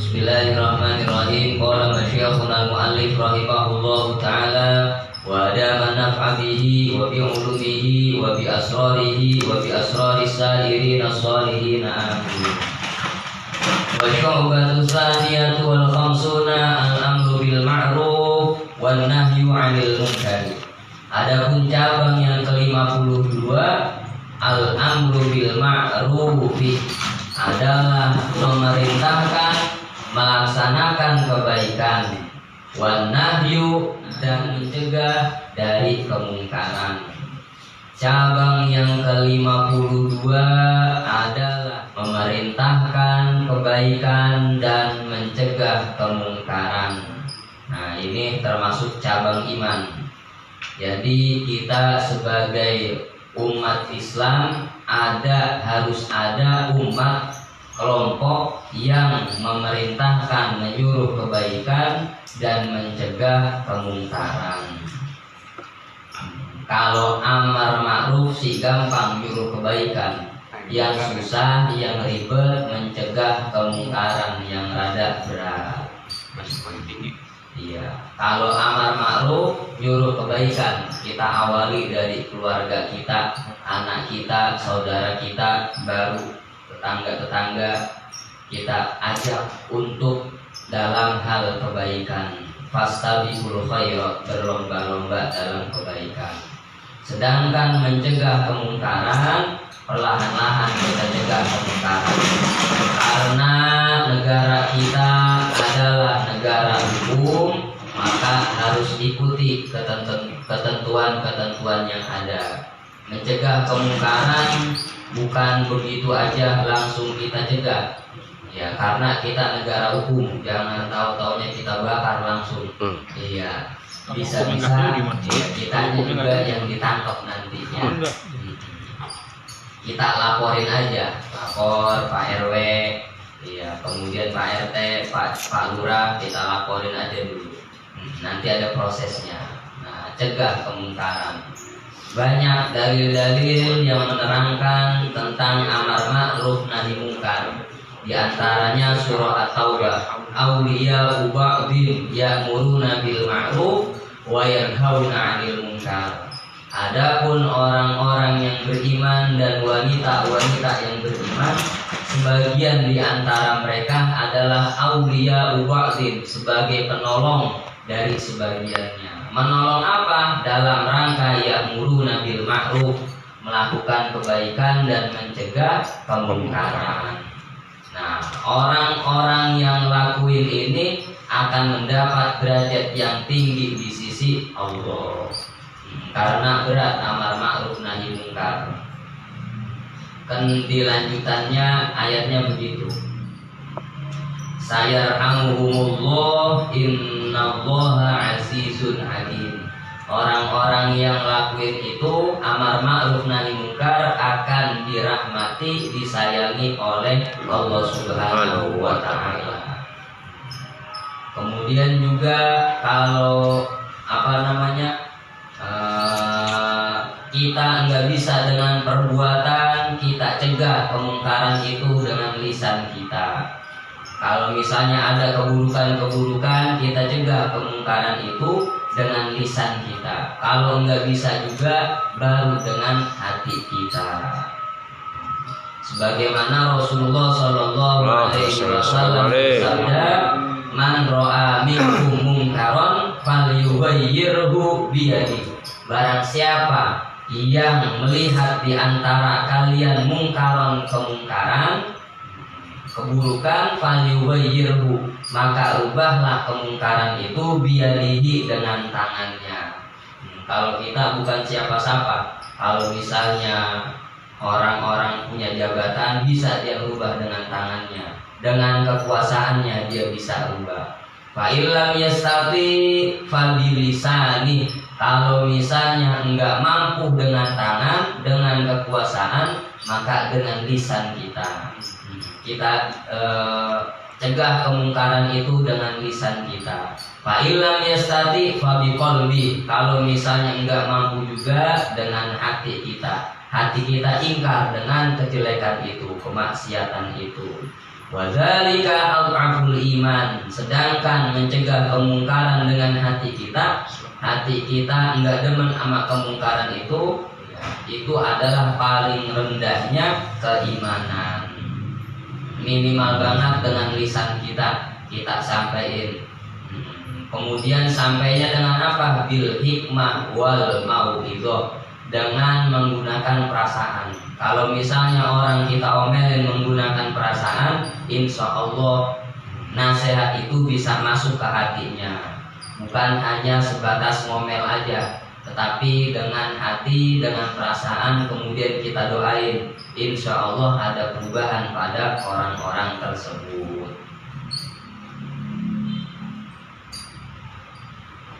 Bismillahirrahmanirrahim. Qala masyayikhuna al-muallif rahimahullahu ta'ala wa adama naf'a bihi wa bi ulumihi wa bi asrarihi wa bi asraris sa'irin as-salihin amin. Wa syu'batu tsaniyatu wal khamsuna al-amru bil ma'ruf wan nahyu 'anil munkar. Adapun cabang yang ke-52 al-amru bil ma'ruf adalah memerintahkan melaksanakan kebaikan, wan nahyu dan mencegah dari kemungkaran. Cabang yang ke-52 adalah memerintahkan kebaikan dan mencegah kemungkaran. Nah, ini termasuk cabang iman. Jadi kita sebagai umat Islam harus ada umat kelompok yang memerintahkan menyuruh kebaikan dan mencegah kemungkaran. Kalau amar ma'ruf sih gampang nyuruh kebaikan, yang susah, yang ribet mencegah kemungkaran yang rada berat. Iya, kalau amar ma'ruf nyuruh kebaikan, kita awali dari keluarga kita, anak kita, saudara kita, baru tetangga-tetangga kita ajak untuk dalam hal kebaikan. Fastabiqul khairat, berlomba-lomba dalam kebaikan. Sedangkan mencegah kemungkaran, perlahan-lahan kita cegah kemungkaran. Karena negara kita adalah negara hukum, maka harus ikuti ketentuan-ketentuan yang ada. Mencegah kemungkaran bukan begitu aja langsung kita cegah, ya, karena kita negara hukum. Jangan tahu-taunya kita bakar langsung. Iya, bisa-bisa kita juga yang ditangkap nantinya. Kita laporin aja, lapor Pak RW, iya, kemudian Pak RT, Pak Lurah, kita laporin aja dulu. Nanti ada prosesnya. Nah, cegah kemungkaran. Banyak dalil-dalil yang menerangkan tentang amar ma'ruf nahi munkar. Di antaranya surah At-Taubah, awliya'u ba'din ya'muruna bil ma'ruf wa yanhauna 'anil munkar. Adapun orang-orang yang beriman dan wanita-wanita yang beriman, sebagian di antara mereka adalah awliya'u ba'din, sebagai penolong dari sebagiannya. Menolong apa? Dalam rangka ya'muruna bil ma'ruf, melakukan kebaikan dan mencegah kemungkaran. Nah, orang-orang yang lakuin ini akan mendapat derajat yang tinggi di sisi Allah. Karena berat amar ma'ruf nahi munkar. Kan di lanjutannya ayatnya begitu. Sayarhamuhumullah innallaha azizun hakim. Orang-orang yang lakuin itu amar ma'ruf nahi munkar akan dirahmati, disayangi oleh Allah Subhanahu wa ta'ala. Kemudian juga kalau kita nggak bisa dengan perbuatan, kita cegah kemungkaran itu dengan lisan kita. Kalau misalnya ada keburukan-keburukan, kita cegah kemungkaran itu dengan lisan kita. Kalau nggak bisa juga, baru dengan hati kita. Sebagaimana Rasulullah Shallallahu Alaihi Wasallam bersabda, "Man ro'a minkum mungkaron, falyughayyirhu biyadihi." Barang siapa yang melihat di antara kalian mungkaron, kemungkaran, keburukan, falyughayyirhu, maka ubahlah kemungkaran itu biyadihi, dengan tangannya. Kalau kita bukan siapa-siapa, kalau misalnya orang-orang punya jabatan, bisa dia ubah dengan tangannya, dengan kekuasaannya dia bisa ubah. Fa illam yastati fabilisani, kalau misalnya enggak mampu dengan tangan, dengan kekuasaan, maka dengan lisan kita. Kita cegah kemungkaran itu dengan lisan kita. Fa illam yastati fa biqalbi, kalau misalnya enggak mampu juga dengan hati kita. Hati kita ingkar dengan kejelekan itu, kemaksiatan itu. Wadzalika adhaful iman. Sedangkan mencegah kemungkaran dengan hati kita enggak demen sama kemungkaran itu adalah paling rendahnya keimanan. Minimal banget dengan lisan kita sampaikan. Kemudian sampainya dengan apa? Bil hikmah wal mau'izah, dengan menggunakan perasaan. Kalau misalnya orang kita omelin menggunakan perasaan, insya Allah nasihat itu bisa masuk ke hatinya. Bukan hanya sebatas ngomel aja, tetapi dengan hati, dengan perasaan, kemudian kita doain, insya Allah ada perubahan pada orang-orang tersebut.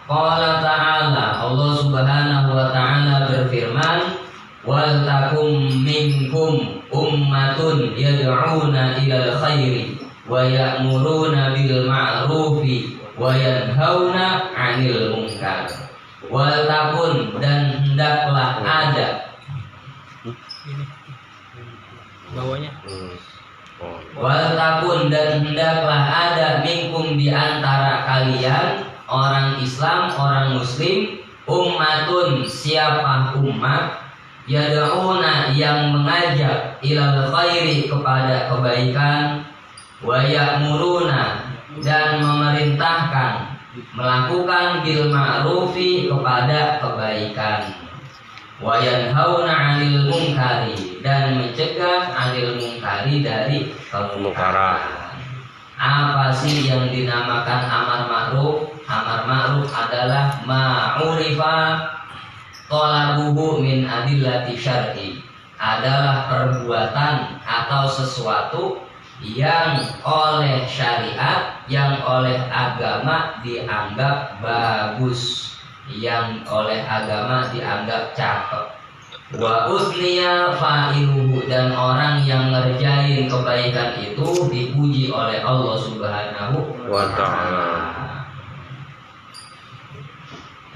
Qala ta'ala, Allah subhanahu wa ta'ala berfirman, wal takum minkum ummatun yad'una ilal khairi wa ya'muruna bil ma'rufi wa yanhauna 'anil munkar. Wal takun, dan hendaklah ada bawahnya. Wal takun, dan hendaklah ada minkum di antara kalian orang Islam, orang Muslim, ummatun, siapa umat, yad'una, yang mengajak, ilal khairi, kepada kebaikan, wa ya'muruna, dan memerintahkan, melakukan bil ma'rufi, kepada kebaikan, wa yanhauna 'anil munkari, dan mencegah 'anil munkari, dari kemungkaran. Apa sih yang dinamakan amar ma'ruf? Amar ma'ruf adalah ma'urifa talabuhu min adillati syar'i, adalah perbuatan atau sesuatu yang oleh syariat, yang oleh agama dianggap bagus, yang oleh agama dianggap cakep. Wa usniya fa'iluhu, dan orang yang ngerjain kebaikan itu dipuji oleh Allah subhanahu wa ta'ala.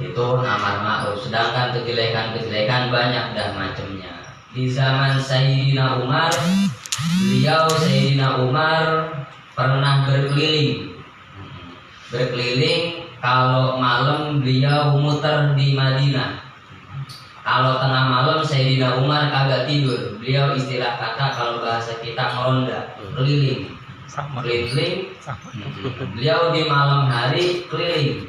Itu amar ma'ruf. Sedangkan kejelekan banyak dah macamnya. Di zaman Sayyidina Umar, Sayyidina Umar pernah berkeliling. Kalau malam beliau muter di Madinah. Kalau tengah malam Sayyidina Umar kagak tidur. Beliau istilah kata kalau bahasa kita meronda, keliling. Beliau di malam hari keliling.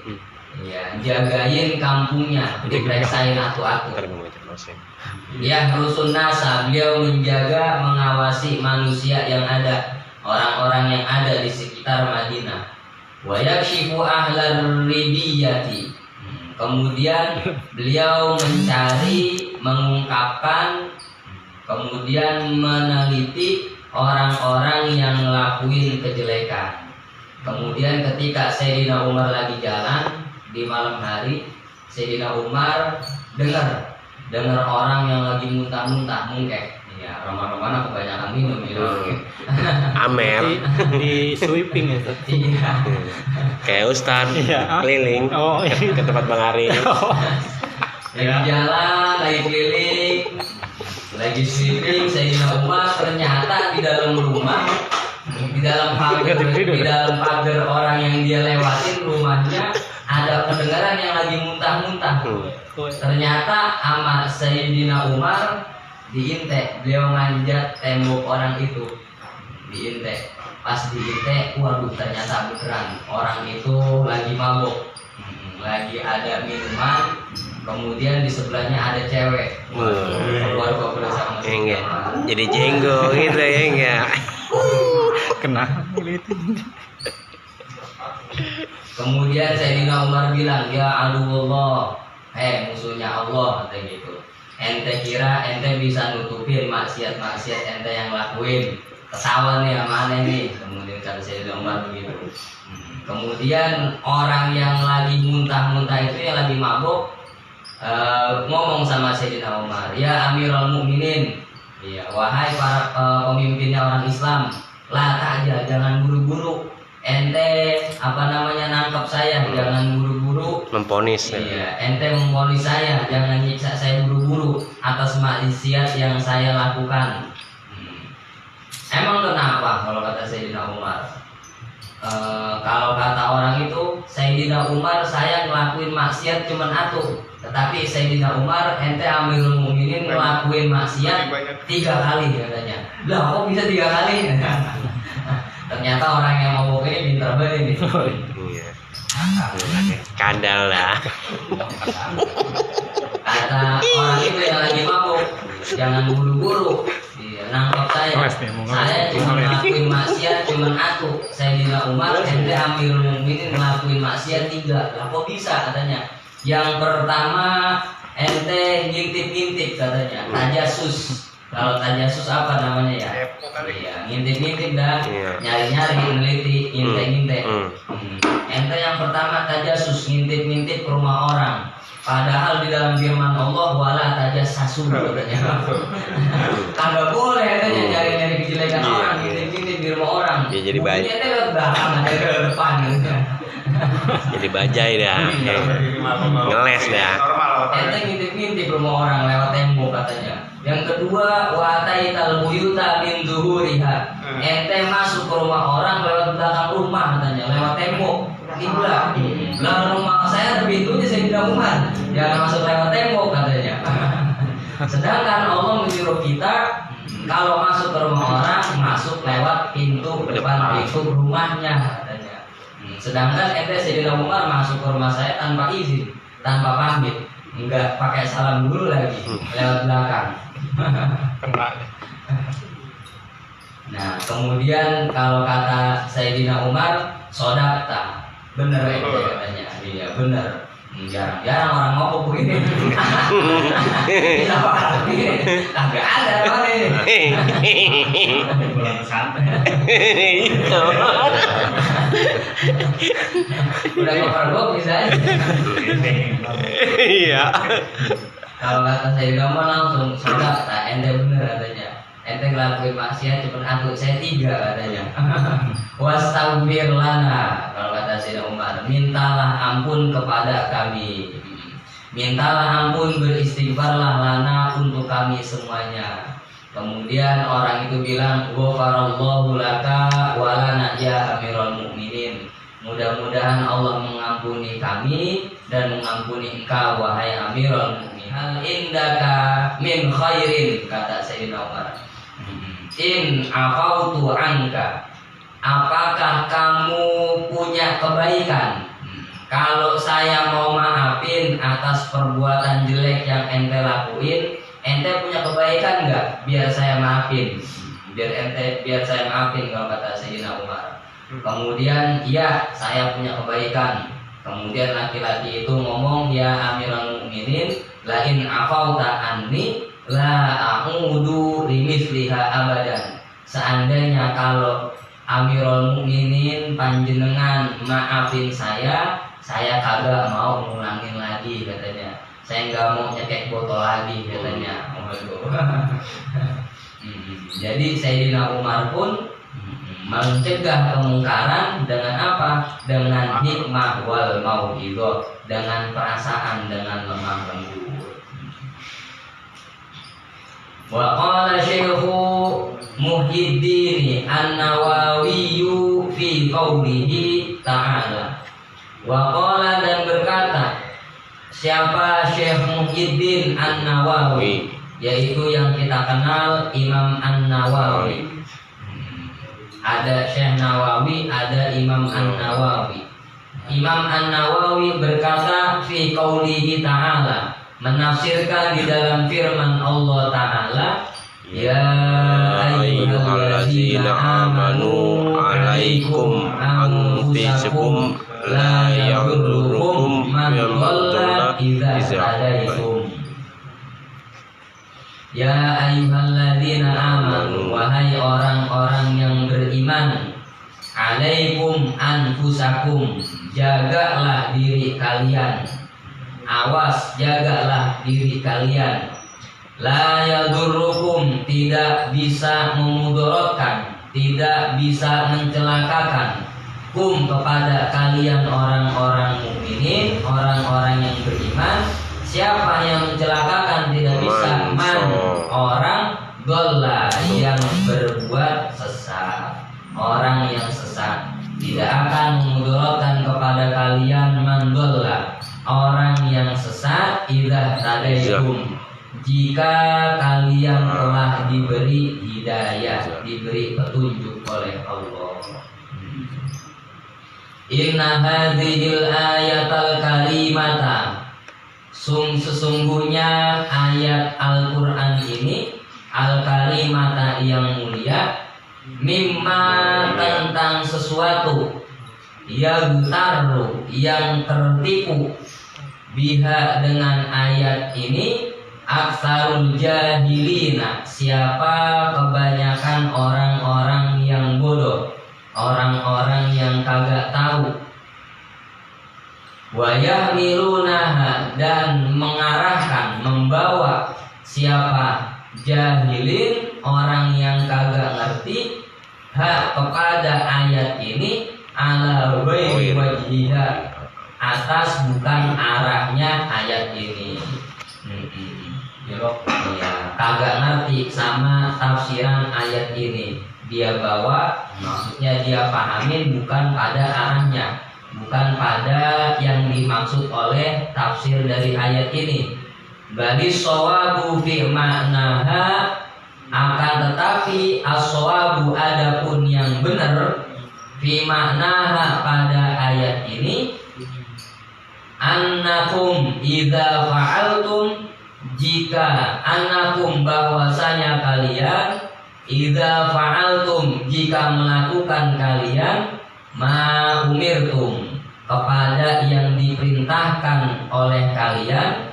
Ya, jagain kampungnya, diperiksain atu-atu. Ya, rusun nasa, beliau menjaga, mengawasi manusia yang ada, orang-orang yang ada di sekitar Madinah. Wa yakshifu ahlar ribiyati. Kemudian beliau mencari, mengungkapkan, kemudian meneliti orang-orang yang ngelakuin kejelekan. Kemudian ketika Sayyidina Umar lagi jalan di malam hari, Sayyidina Umar dengar orang yang lagi muntah-muntah, mungkek. Ya, roman-roman kebanyakan minum itu. Amer Di sweeping itu. Iya. kayak Ustad keliling ke tempat Bang Ari. Lagi jalan, lagi keliling, lagi sweeping, Sayyidina Umar ternyata di dalam rumah, di dalam pagar orang yang dia lewatin rumahnya, ada pendengaran yang lagi muntah-muntah. Ternyata amat Sayyidina Umar diintek, beliau manjat tembok orang itu, diintek. Pas diintek, waduh ternyata beneran orang itu lagi mabuk, lagi ada minuman, kemudian di sebelahnya ada cewek. Baru kok boleh sama Jadi jenggo gitu ya enggak. Kenapa gitu? Kemudian Sayyidina Umar bilang, ya Allah, musuhnya Allah, kata gitu. Ente kira ente bisa nutupin maksiat-maksiat ente yang lakuin, ketahuan nih mana nih. Kemudian kata Sayyidina Umar begitu. Kemudian orang yang lagi muntah-muntah itu, yang lagi mabuk, ngomong sama Sayyidina Umar, ya Amirul Mukminin, ya wahai para pemimpinnya orang Islam, lah aja, jangan buru-buru. Ente nangkap saya, jangan buru-buru Memponis. Iya, ente memponis saya, jangan nyiksa saya buru-buru atas maksiat yang saya lakukan. Emang kenapa kalau kata Sayyidina Umar? Kalau kata orang itu Sayyidina Umar saya ngelakuin maksiat cuman atuh, tetapi Sayyidina Umar ente Amirul Mukminin ngelakuin maksiat 3 kali katanya. Lah kok bisa 3 kali? Ternyata orang yang ngomong ini pintar banget ini. Iya. Kandal lah. Kata orang itu yang lagi mabuk, jangan buru-buru. Nangkep saya cuma ngelakuin maksiat cuman atuh. Sayyidina Umar ente Amirul Mukminin ngelakuin maksiat 3. Lah kok bisa katanya? Yang pertama ente ngintip-ngintip katanya, tajasus. Kalau tajasus apa namanya ya? Iya, ngintip-ngintip dah, nyari-nyari, neliti, ngintip-ngintip. Ente yang pertama tajasus, ngintip-ngintip ke rumah orang. Padahal di dalam firman Allah wala tajassasu katanya. Kagak boleh katanya nyari-nyari kejelekan orang, ngintip-ngintip di rumah orang. Ya, jadi baik. Ente ke belakang ada ke depan gitu. Jadi bajai dah. Ngeles dah. Ente ngintip-ngintip rumah orang lewat tembok katanya. Yang kedua wa taital buyuta min zuhuriha. Ente masuk ke rumah orang lewat belakang rumah katanya, lewat tembok. Kiblat. Lah rumah saya ada pintunya Sayyidina Umar. Jangan masuk lewat tembok katanya. Sedangkan Allah menyuruh kita kalau masuk ke rumah orang masuk lewat pintu depan pintu rumahnya katanya. Sedangkan ente Sayyidina Umar masuk ke rumah saya tanpa izin, tanpa pamit, enggak pakai salam dulu lagi, lewat belakang. Nah, kemudian kalau kata Sayyidina Umar, sodakta, bener itu katanya, iya bener. Jarang-jarang orang ngomong begini. Kita orang begini, kagak ada mana ini. Udah ngobrol bisa aja. Iya. Kalau kata Sayyidina Umar langsung sodakta, ente bener katanya. Ente ngelakuin maksiat cuma aku saya 3 katanya. Wastaghfir lana, kalau kata Sayyidina Umar, mintalah ampun kepada kami. Mintalah ampun, beristighfarlah lana untuk kami semuanya. Kemudian orang itu bilang, ghafarallahu laka wa lana ya Amirul Mukminin. Mudah-mudahan Allah mengampuni kami dan mengampuni engkau wahai Amirul Mukminin. Hal indaka min khairin, kata Sayyidina Umar. In afautu anka, apakah kamu punya kebaikan? Kalau saya mau maafin atas perbuatan jelek yang ente lakuin, ente punya kebaikan nggak? Biar saya maafin, biar saya maafin, kalau kata Sayyidina Umar. Kemudian iya saya punya kebaikan. Kemudian laki-laki itu ngomong, ya Amirul Mukminin, la in afauta anni la a'udu limisliha abadan. Seandainya kalau Amirul Mukminin panjenengan maafin saya kagak mau ngulangin lagi katanya. Saya nggak mau nyekek botol lagi katanya. Jadi Sayyidina Umar pun mencegah kemungkaran dengan apa? Dengan hikmah wal mau'idhah, dengan perasaan, dengan lemah lembut. Wa qala Syekhu Muhyiddin An-Nawawi fi qaulihi ta'ala. Wa qala, dan berkata siapa Syekh Muhyiddin An-Nawawi, yaitu yang kita kenal Imam An-Nawawi. Ada Syekh Nawawi, ada Imam An-Nawawi. Imam An-Nawawi berkata fi qaulihi ta'ala, menafsirkan di dalam firman Allah Ta'ala, ya ayyuhallazina amanu alaikum anfusakum la yadurrukum man dhalla idza hadaitum. Ya ayyuhalladzina amanu, wahai orang-orang yang beriman, alaikum anfusakum, jagalah diri kalian. Awas, jagalah diri kalian. La yadurrukum, tidak bisa memudaratkan, tidak bisa mencelakakan, kum, kepada kalian orang-orang mukminin, orang-orang yang beriman. Siapa yang mencelakakan tidak bisa? Man, orang dolla, yang berbuat sesat. akan memudaratkan kepada kalian mandalla, orang yang sesat, idza tadaitum, jika kalian telah diberi hidayah, diberi petunjuk oleh Allah. Inna hadhil ayatal karimata, sesungguhnya ayat Al-Quran ini, Al-Karimata yang mulia, mimma tentang sesuatu, yang taru, yang tertipu, biha dengan ayat ini, aksarul jahilina, siapa kebanyakan orang-orang yang bodoh, orang-orang yang kagak tahu. Wa yahmilunaha, dan mengarahkan, membawa siapa jahilin, orang yang kagak ngerti, ha kepada ayat ini, ala ghairi wajhiha, atas bukan arahnya ayat ini. Ya, kagak ngerti sama tafsiran ayat ini, dia bawa, maksudnya dia pahamin bukan pada arahnya, bukan pada yang dimaksud oleh tafsir dari ayat ini. Bali shawabu fi ma'naha, akan tetapi as-shawabu adapun yang benar, fi ma'naha pada ayat ini, annakum idza fa'altum, jika annakum bahwasanya kalian, idza fa'altum jika melakukan kalian, ma umirtum kepada yang diperintahkan oleh kalian,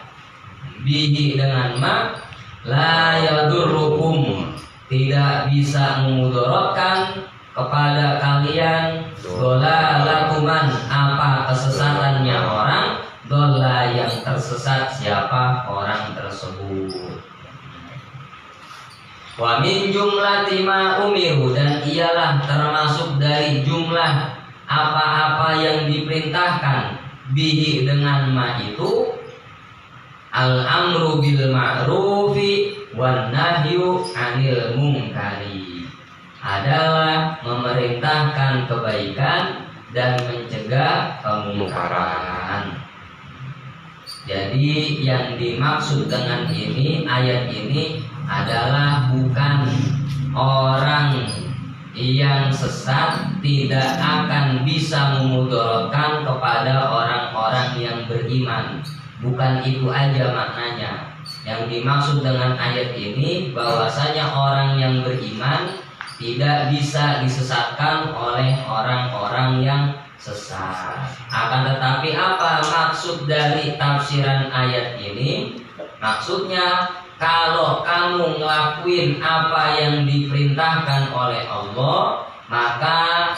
bihi dengan ma, la yadurrukum tidak bisa memudaratkan kepada kalian, dolalakuman apa kesesatannya orang, dola yang tersesat siapa orang tersebut. Wa min jumlati ma umiru, dan ialah termasuk dari jumlah apa-apa yang diperintahkan, bihi dengan ma itu, al-amru bil ma'rufi wan nahyu 'anil munkari, adalah memerintahkan kebaikan dan mencegah kemungkaran. Jadi yang dimaksud dengan ini, ayat ini adalah bukan orang yang sesat tidak akan bisa memudaratkan kepada orang-orang yang beriman. Bukan itu aja maknanya. Yang dimaksud dengan ayat ini bahwasanya orang yang beriman tidak bisa disesatkan oleh orang-orang yang sesat. Akan tetapi apa maksud dari tafsiran ayat ini? Maksudnya kalau kamu ngelakuin apa yang diperintahkan oleh Allah, maka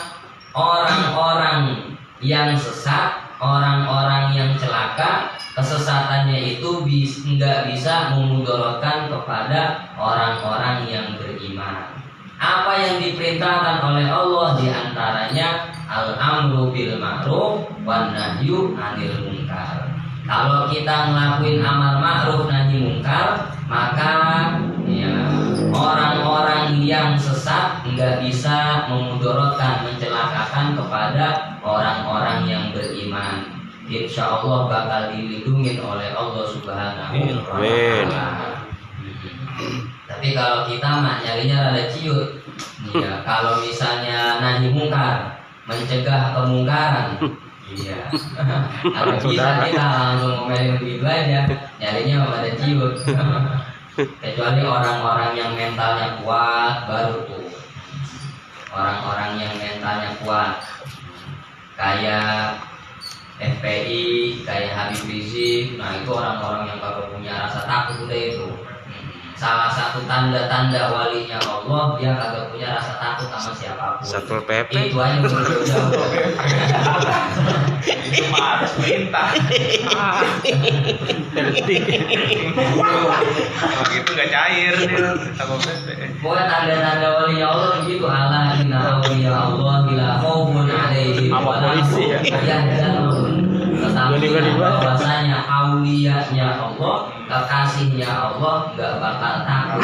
orang-orang yang sesat, orang-orang yang celaka, kesesatannya itu nggak bisa memudaratkan kepada orang-orang yang beriman. Apa yang diperintahkan oleh Allah diantaranya al-amru bil ma'ruf wan nahyu 'anil munkar. Kalau kita ngelakuin amar ma'ruf nahi munkar, maka ya, orang-orang yang sesat nggak bisa memudaratkan, mencelakakan kepada orang-orang yang beriman. Insya Allah bakal dilindungi oleh Allah Subhanahu wa Ta'ala. Tapi kalau kita mah nyarinya rada ciut. Ya, kalau misalnya nahi mungkar, mencegah kemungkaran, iya. Kalau bisa kita langsung ngomelin begitu aja, nyarinya pada ciut. Kecuali orang-orang yang mentalnya kuat, baru tuh. Orang-orang yang mentalnya kuat, kayak FPI, kayak Habib Rizik, nah itu orang-orang yang baru punya rasa takut udah itu. Salah satu tanda-tanda walinya Allah, dia kagak punya rasa takut sama siapapun. Satpol PP. Itu aja udah. Itu mah harus perintah. Begitu gak cair dia Satpol PP. Pokoknya tanda-tanda walinya Allah begitu. Ala inna awliya Allah bila khaufun alaihim wa lahum yahzanun. Tetapi bahwasanya auliyanya Allah, kekasihnya Allah, nggak bakal takut,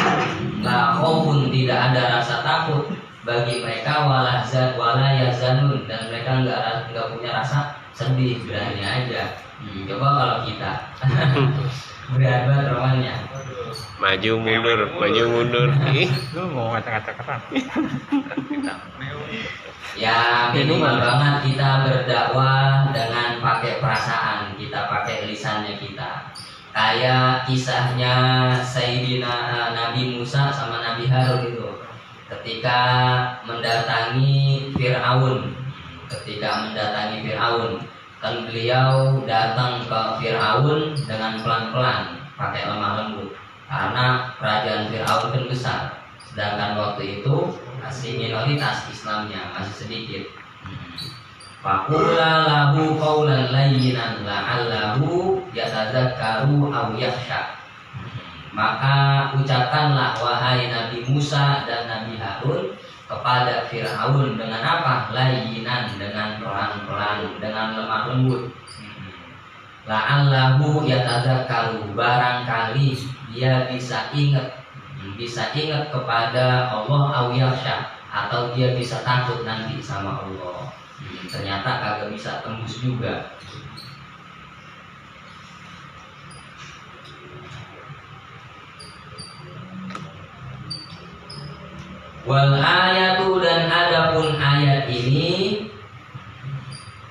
nggak khaufun, tidak ada rasa takut bagi mereka wala yazanun, dan mereka nggak punya rasa sedih, berani aja. Coba kalau kita berat banget romannya. Maju mundur. Ih, Lu mau ngacak-ngacak keran. Ya minimal banget kita berdakwah dengan pakai perasaan kita, pakai lisannya kita. Kayak kisahnya Sayyidina Nabi Musa sama Nabi Harun itu, ketika mendatangi Fir'aun. Kan beliau datang ke Fir'aun dengan pelan-pelan, pakai lemah lembut, karena kerajaan Fir'aun kan besar, sedangkan waktu itu masih minoritas Islamnya, masih sedikit. Faqula lahu qawlan layyinan la'allahu yatadzakkaru aw yakhsha. Maka ucapkanlah wahai Nabi Musa dan Nabi Harun kepada Fir'aun dengan apa? Layyinan, dengan pelan-pelan, dengan lemah lembut. La'allahu yatadzakkaru, barangkali dia bisa ingat kepada Allah, aw yakhsha, atau dia bisa takut nanti sama Allah. Ternyata kagak bisa tembus juga. Wal ayatu, dan adapun ayat ini,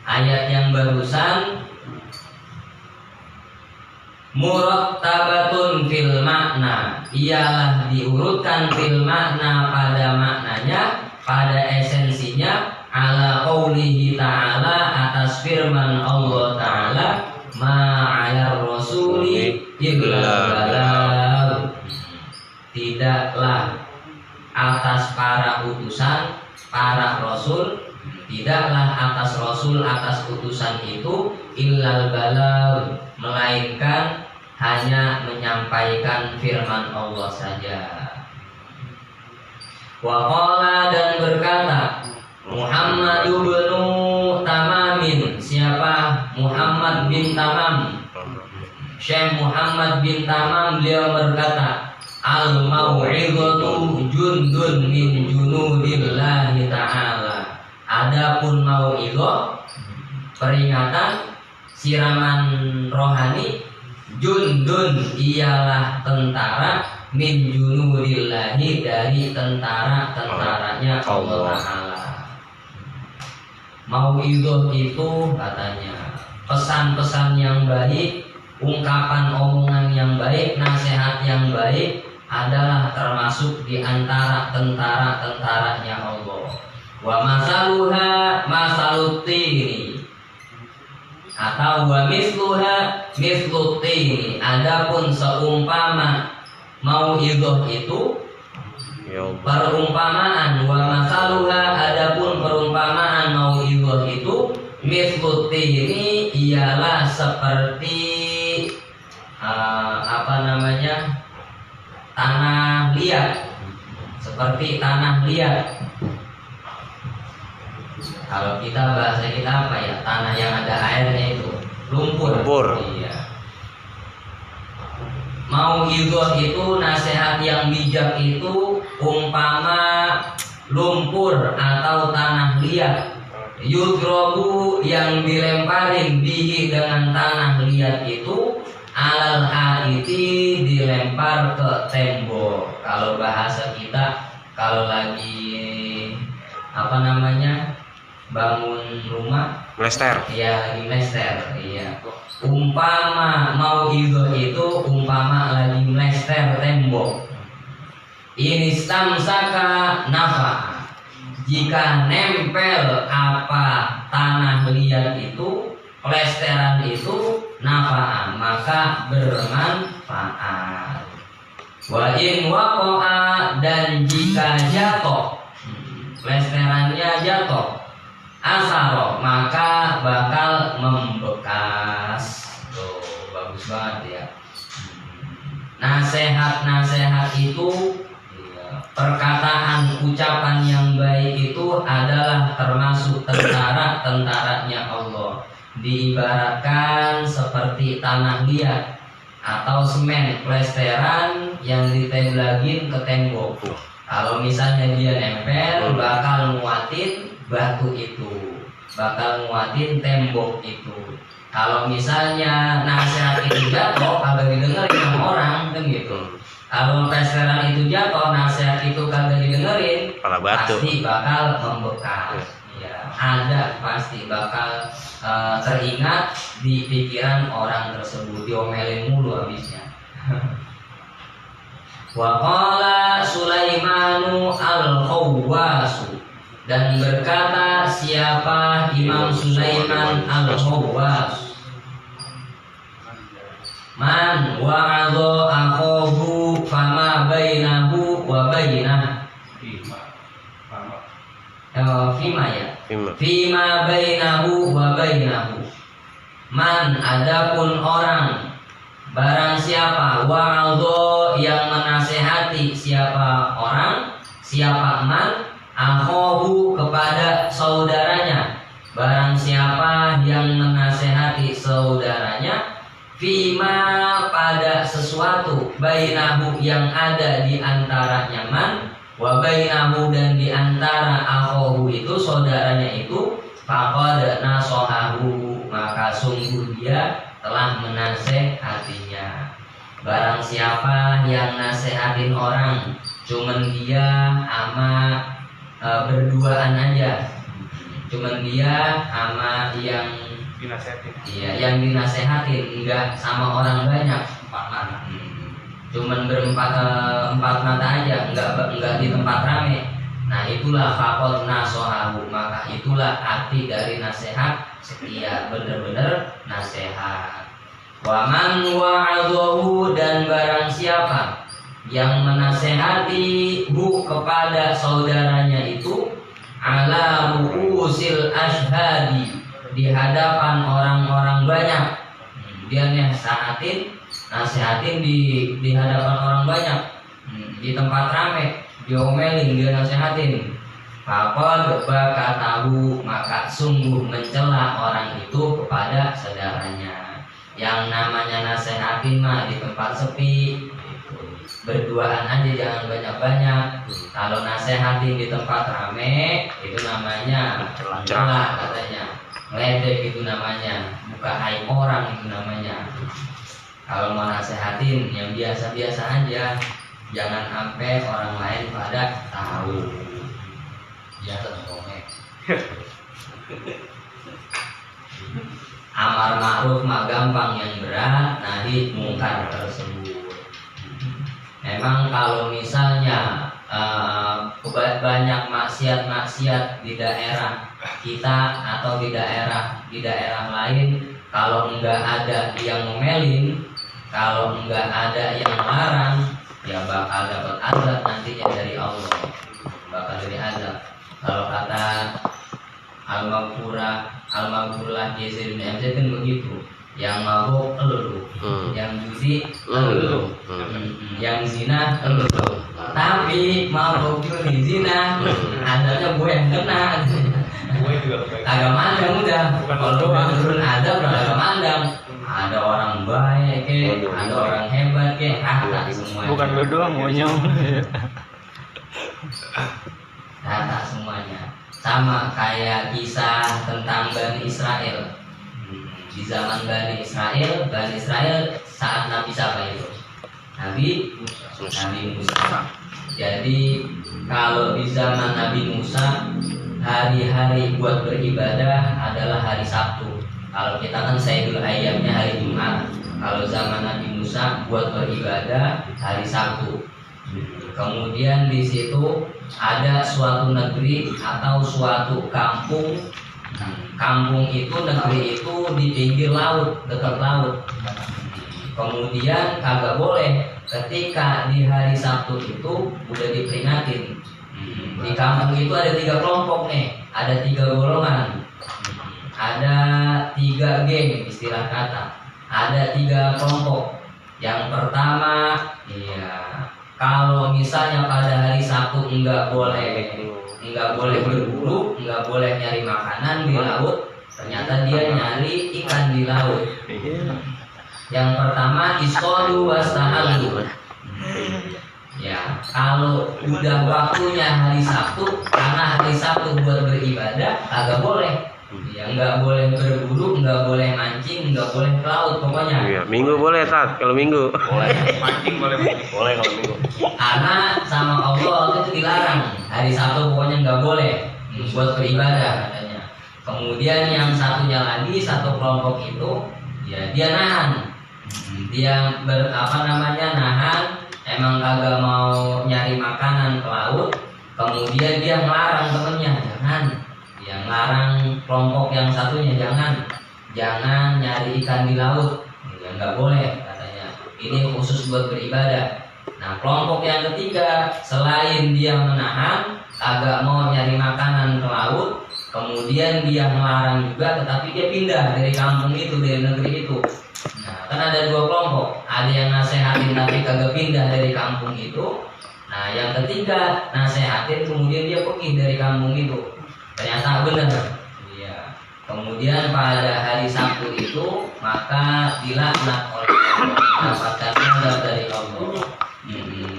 ayat yang barusan, murattabatun fil makna, ialah diurutkan fil makna pada maknanya, pada esensinya, ala qaulihi ta'ala, atas firman Allah Ta'ala, ma'ayar rasuli illa balagh, tidaklah atas para utusan, para rasul, tidaklah atas rasul, atas utusan itu, illal balagh, melainkan hanya menyampaikan firman Allah saja. Wa qala, dan berkata Muhammad bin Tamamin, siapa? Muhammad bin Tamam, Syekh Muhammad bin Tamam, beliau berkata, al mau'izatu jundun min junudillahi ta'ala. Adapun mau'izah, peringatan, siraman rohani, jundun, ialah tentara, min junudillahi, dari tentara-tentaranya Allah Ta'ala. Mau'izah itu katanya pesan-pesan yang baik, ungkapan omongan yang baik, nasihat yang baik, adalah termasuk di antara tentara-tentaranya Allah. Wa masaluha masalutini, atau wa misluha mislutini, adapun seumpama mau'izah itu perumpamaan, wa masaluha, adapun perumpamaan mau'izah itu, mislutini, ialah seperti tanah liat, seperti tanah liat. Kalau kita bahasa kita apa ya? Tanah yang ada airnya itu lumpur. Iya. Mau'izah itu, nasihat yang bijak itu, umpama lumpur atau tanah liat. Yudrobu, yang dilemparin, bihi, dengan tanah liat itu, alal haiti, dilempar ke tembok. Kalau bahasa kita, kalau lagi bangun rumah, Mlester. Iya, lagi mlester. Iya. Umpama mau'izah itu, umpama lagi mlester tembok. Ini stamsaka nafa, jika nempel apa tanah liat itu, plesteran itu, nafa, maka bermanfaat. Wa in waqa'a, dan jika jatuh, plesterannya jatuh, asaro, maka bakal membekas. Tuh, bagus banget ya. Nasihat-nasihat itu, perkataan, ucapan yang baik itu adalah termasuk tentara-tentaranya Allah. Diibaratkan seperti tanah liat atau semen plesteran yang ditemblakin ke tembok. Kalau misalnya dia nempel, bakal nguatin batu itu, bakal nguatin tembok itu. Kalau misalnya nasihat itu jatuh, kagak didengerin sama orang, kan gitu. Kalau plesteran itu jatuh, nasihat itu kagak didengerin, Kepala batu. pasti bakal membekas. Ya, ada pasti bakal teringat di pikiran orang tersebut, diomelin mulu habisnya. Wa qala Sulaimanu al-Khawwasu, dan berkata siapa Imam Sulaiman al-Khawwas, man wa'adha akhahu fama bainahu wa bainah fima ya fima bainahu wa bainahu, man adapun orang, barang siapa, wa'adha yang menasehati, siapa orang, siapa man, akhahu kepada saudaranya, barang siapa yang menasehati saudaranya, fima pada sesuatu, bainahu yang ada di antaranya man, wa bainahu dan di antara akhahu itu saudaranya itu, faqad nasohahu maka sungguh dia telah menasehatinya. Barang siapa yang nasehatin orang cuman dia ama berduaan aja, cuman dia ama yang Dinasehatin. iya, yang dinasehatin, enggak sama orang banyak, cuman empat mata aja, enggak di tempat rame. Nah itulah faqad nasohahu, maka itulah arti dari nasihat setia, benar-benar nasihat. Wa man wa'adhahu, dan barang siapa yang menasehati hu kepada saudaranya itu, ala ru'usil ashhadi, di hadapan orang-orang banyak. Dia nasihatin di hadapan orang banyak, di tempat ramai, diomelin, dia nasihatin. Faqad bakatahu, maka sungguh mencela orang itu kepada saudaranya. Yang namanya nasihatin mah di tempat sepi, berduaan aja, jangan banyak-banyak. Kalau nasehatin di tempat rame, itu namanya mencela katanya, ngeledek itu namanya, buka aib orang itu namanya. Kalau mau nasehatin yang biasa-biasa aja, jangan sampai orang lain pada tahu. Biasa ngomong. Amar ma'ruf mah gampang, yang berat nahi mungkar tersebut. Memang kalau misalnya banyak maksiat-maksiat di daerah kita atau di daerah lain, kalau enggak ada yang ngomelin, kalau enggak ada yang melarang, ya bakal dapat azab nantinya dari Allah, bakal dari azab. Kalau kata Al-Maghfurlah Yazid bin MZ kan begitu, yang mabuk elu, yang judi elu, yang zina elu. Tapi mabuk judi zina, adanya gue yang kena. Gue juga Agak mandang udah, kalau turun azab udah agak mandang. Ada orang baik ke, ada orang hebat ke, rata semuanya. Bukan lu doang monyong. Rata semuanya. Sama kayak kisah tentang Bani Israel. Di zaman Bani Israel saat Nabi siapa itu? Nabi Musa. Jadi kalau di zaman Nabi Musa, hari-hari buat beribadah adalah hari Sabtu. Kalau kita kan Sayyidul Ayyamnya hari Jumat. Kalau zaman Nabi Musa buat beribadah hari Sabtu. Kemudian di situ ada suatu negeri atau suatu kampung. Kampung itu, negeri itu di pinggir laut, dekat laut. Kemudian kagak boleh ketika di hari Sabtu itu udah diperingatin. Di kampung itu ada 3 kelompok nih, ada 3 golongan, ada 3 geng istilah kata, ada 3 kelompok. Yang pertama, ya kalau misalnya pada hari Sabtu enggak boleh berburu, enggak boleh nyari makanan di laut, ternyata dia nyari ikan di laut. Yang pertama istodu wastahalu. Ya, kalau udah waktunya hari Sabtu, karena hari Sabtu buat beribadah, agak boleh. Ya, nggak boleh berburu, nggak boleh mancing, nggak boleh ke laut, pokoknya. Iya, Minggu boleh Tat, kalau Minggu. Boleh. Mancing boleh mancing. Boleh kalau minggu. Karena sama Allah waktu itu dilarang, hari Sabtu pokoknya nggak boleh buat beribadah katanya. Kemudian yang satunya lagi, satu kelompok itu, ya dia nahan, dia nahan. Emang kagak mau nyari makanan ke laut, kemudian dia melarang temennya, jangan, ya melarang kelompok yang satunya, jangan nyari ikan di laut, ya nggak boleh katanya, ini khusus buat beribadah. Nah kelompok yang ketiga, selain dia menahan, kagak mau nyari makanan ke laut, kemudian dia melarang juga, tetapi dia pindah dari kampung itu, dari negeri itu. Nah, kan ada dua kelompok, ada yang nasehatin tapi kagak pindah dari kampung itu. Nah, yang ketiga nasehatin kemudian dia pergi dari kampung itu. Ternyata benar. Iya. Kemudian pada hari Sabtu itu maka dilaknat oleh Allah, mendapatkan azab dari Allah.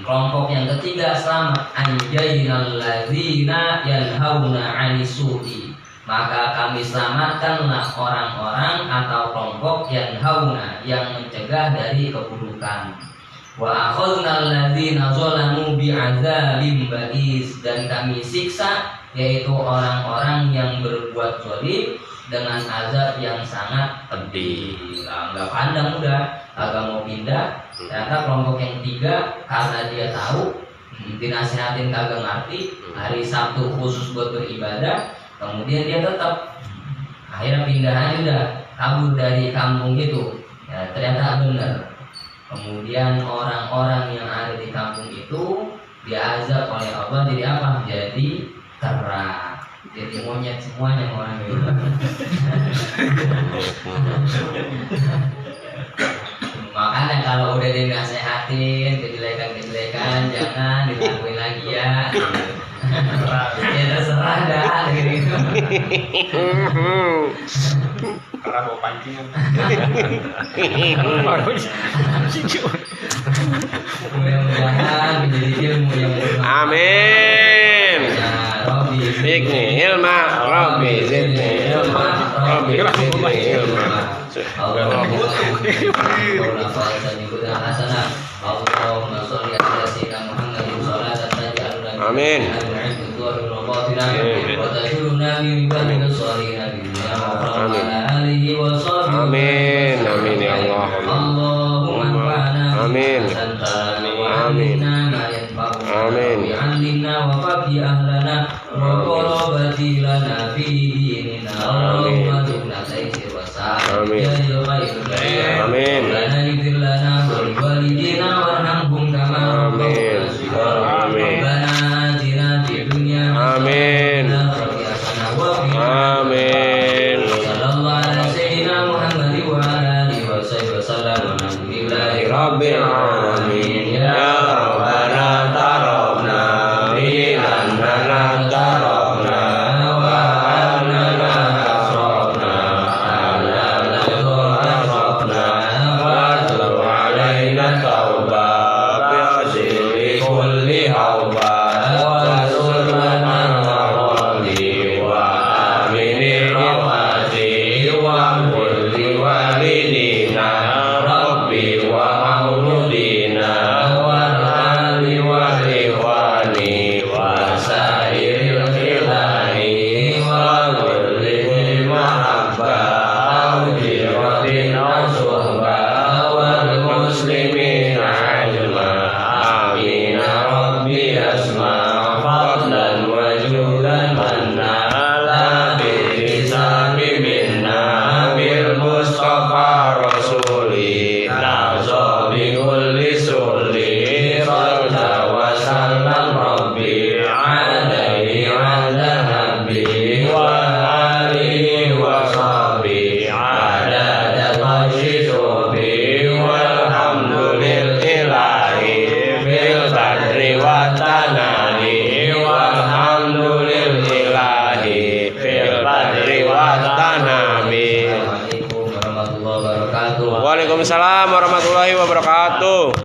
Kelompok yang ketiga selamat, anjaynal ladzina yanhauna 'anis su'i. Maka kami selamatkanlah orang-orang atau kelompok yang hauna, yang mencegah dari keburukan. Wa akhadnal ladzina zalamu bi'adzabim ba'is, dan kami siksa yaitu orang-orang yang berbuat zalim dengan azab yang sangat pedih. Enggak pandang udah, agak mau pindah. Ternyata kelompok yang tiga karena dia tahu, dinasihatin kagak ngerti, hari Sabtu khusus buat beribadah. Kemudian dia tetap, akhirnya pindahannya udah kabur dari kampung itu. Ya, ternyata benar. Kemudian orang-orang yang ada di kampung itu diazab oleh Allah jadi apa? Jadi kera, jadi monyet semuanya orang itu. Makanya kalau udah dinasehatin kejelekan-kejelekan jangan dilakuin lagi ya. Ya terserah dah gitu. Karena bawa pancingan. Mudah-mudahan menjadi ilmu yang bermanfaat. Amin. Rabbi Zidni ilma, Rabbi zidni ilma, Rabbi zidni ilma. Allahumma sholli ala sayyidina Muhammadin sholatan taj'aluna Amin. Amin. Amin ya Allah. Amin. Amin. Amin. Amin. Amin. Rabbil alamin ya rabbana tarabna minana tarabna wa annana asrafna ala ladharabna wa tub alaina tauba bi kulli hauba wa sulmana wali wa amini rawati wa kulli walidina rabbi wa mauludina wa ali wa ikhwani wa sairil khilahi wa kulli mahabba awdi rabbina suhba wal muslimin ajma amin rabbi asma fadlan wa judan manna la bihisabi minna bil mustafa rasuli nazo bi kulli sulli radha wa sallam rabbi alaihi ala nabi wa alihi wa sahbihi adada majisubi walhamdulillahi bil badri wa tanani walhamdulillahi bil badri wa tanami. Assalamualaikum warahmatullahi wabarakatuh. Waalaikumsalam warahmatullahi wabarakatuh.